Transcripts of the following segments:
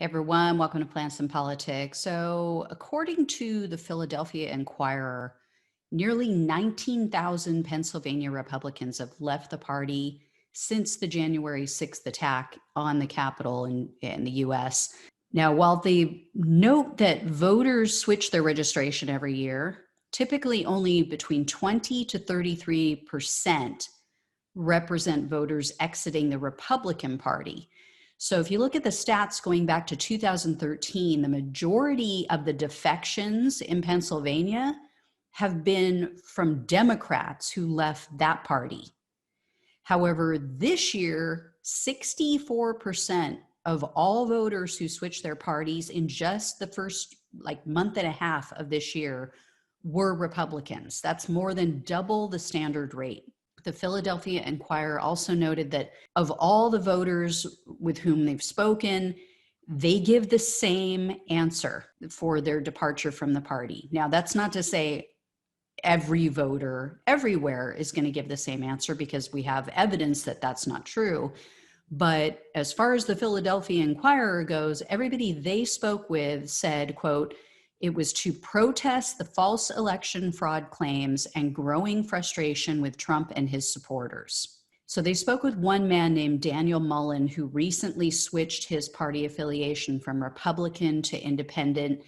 Hey everyone, welcome to Plants and Politics. So, according to the Philadelphia Inquirer, nearly 19,000 Pennsylvania Republicans have left the party since the January 6th attack on the Capitol in the US. Now, while they note that voters switch their registration every year, typically only between 20 to 33% represent voters exiting the Republican Party. So if you look at the stats going back to 2013, the majority of the defections in Pennsylvania have been from Democrats who left that party. However, this year, 64% of all voters who switched their parties in just the first month and a half of this year were Republicans. That's more than double the standard rate. The Philadelphia Inquirer also noted that of all the voters with whom they've spoken, they give the same answer for their departure from the party. Now, that's not to say every voter everywhere is going to give the same answer, because we have evidence that that's not true. But as far as the Philadelphia Inquirer goes, everybody they spoke with said, quote, "It was to protest the false election fraud claims and growing frustration with Trump and his supporters." So they spoke with one man named Daniel Mullen, who recently switched his party affiliation from Republican to Independent.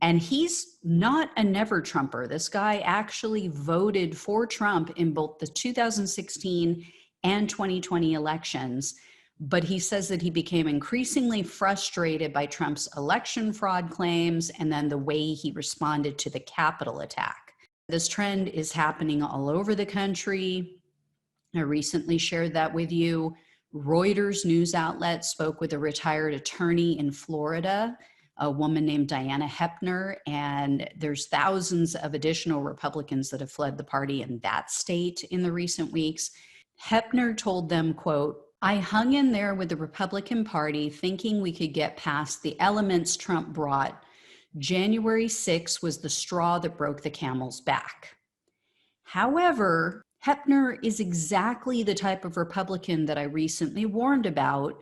And he's not a never Trumper. This guy actually voted for Trump in both the 2016 and 2020 elections. But he says that he became increasingly frustrated by Trump's election fraud claims and then the way he responded to the Capitol attack. This trend is happening all over the country. I recently shared that with you. Reuters news outlet spoke with a retired attorney in Florida, a woman named Diana Hepner, and there's thousands of additional Republicans that have fled the party in that state in the recent weeks. Hepner told them, quote, "I hung in there with the Republican Party thinking we could get past the elements Trump brought. January 6th was the straw that broke the camel's back." However, Hepner is exactly the type of Republican that I recently warned about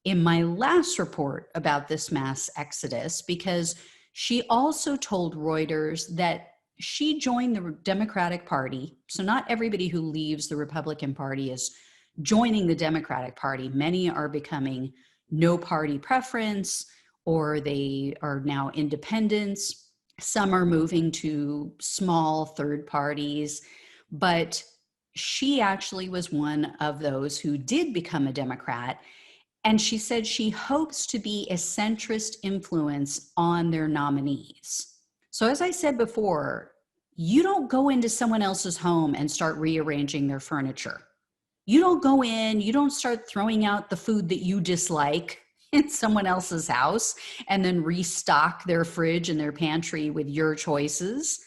in my last report about this mass exodus, because she also told Reuters that she joined the Democratic Party. So not everybody who leaves the Republican Party is joining the Democratic Party. Many are becoming no party preference, or they are now independents. Some are moving to small third parties, but she actually was one of those who did become a Democrat. And she said she hopes to be a centrist influence on their nominees. So as I said before, you don't go into someone else's home and start rearranging their furniture. You don't go in, you don't start throwing out the food that you dislike in someone else's house and then restock their fridge and their pantry with your choices.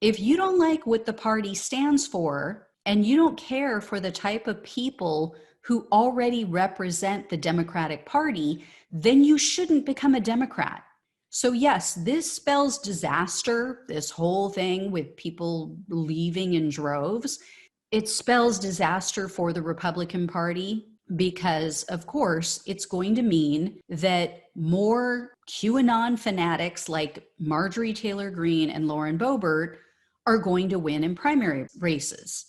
If you don't like what the party stands for and you don't care for the type of people who already represent the Democratic Party, then you shouldn't become a Democrat. So yes, this spells disaster, this whole thing with people leaving in droves. It spells disaster for the Republican Party because, of course, it's going to mean that more QAnon fanatics like Marjorie Taylor Greene and Lauren Boebert are going to win in primary races.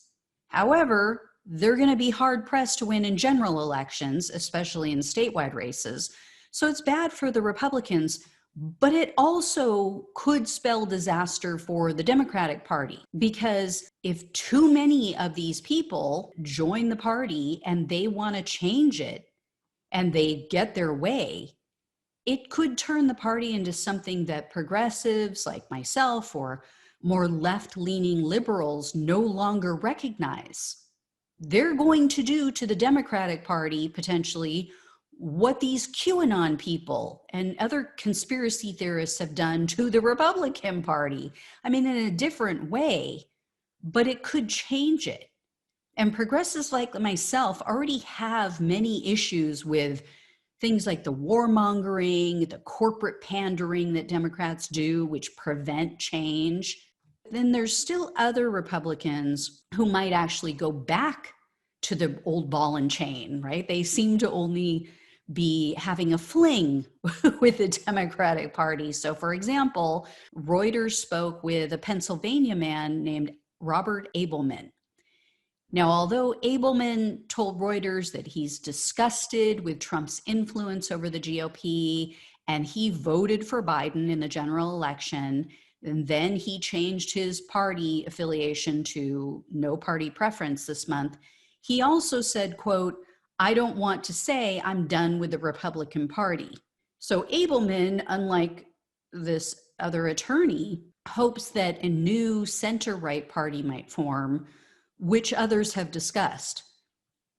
However, they're going to be hard-pressed to win in general elections, especially in statewide races. So it's bad for the Republicans, but it also could spell disaster for the Democratic Party, because if too many of these people join the party and they want to change it and they get their way, it could turn the party into something that progressives like myself or more left-leaning liberals no longer recognize. They're going to do to the Democratic Party potentially what these QAnon people and other conspiracy theorists have done to the Republican Party. I mean, in a different way, but it could change it. And progressives like myself already have many issues with things like the warmongering, the corporate pandering that Democrats do, which prevent change. Then there's still other Republicans who might actually go back to the old ball and chain, right? They seem to only be having a fling with the Democratic Party. So, for example, Reuters spoke with a Pennsylvania man named Robert Abelman. Now, although Abelman told Reuters that he's disgusted with Trump's influence over the GOP and he voted for Biden in the general election, and then he changed his party affiliation to no party preference this month, he also said, quote, "I don't want to say I'm done with the Republican Party." So Abelman, unlike this other attorney, hopes that a new center-right party might form, which others have discussed.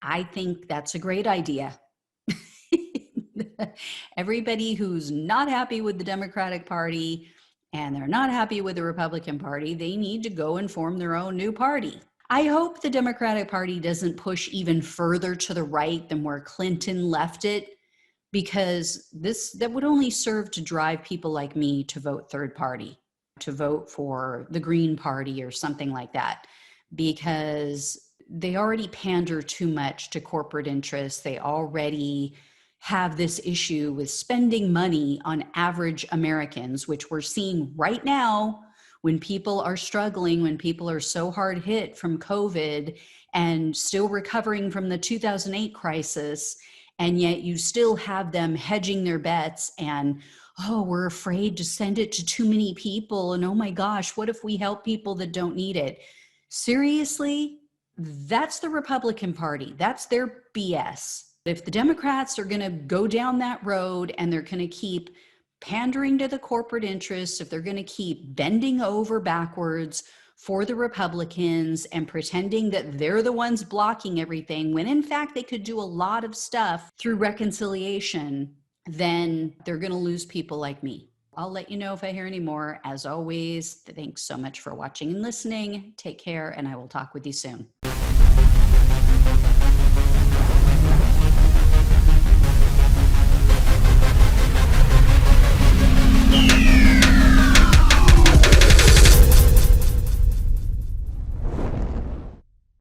I think that's a great idea. Everybody who's not happy with the Democratic Party and they're not happy with the Republican Party, they need to go and form their own new party. I hope the Democratic Party doesn't push even further to the right than where Clinton left it, because that would only serve to drive people like me to vote third party, to vote for the Green Party or something like that, because they already pander too much to corporate interests. They already have this issue with spending money on average Americans, which we're seeing right now when people are struggling, when people are so hard hit from COVID and still recovering from the 2008 crisis. And yet you still have them hedging their bets and, oh, we're afraid to send it to too many people. And oh my gosh, what if we help people that don't need it? Seriously, that's the Republican Party. That's their BS. If the Democrats are going to go down that road and they're going to keep pandering to the corporate interests, if they're going to keep bending over backwards for the Republicans and pretending that they're the ones blocking everything, when in fact they could do a lot of stuff through reconciliation, then they're going to lose people like me. I'll let you know if I hear any more. As always, thanks so much for watching and listening. Take care, and I will talk with you soon.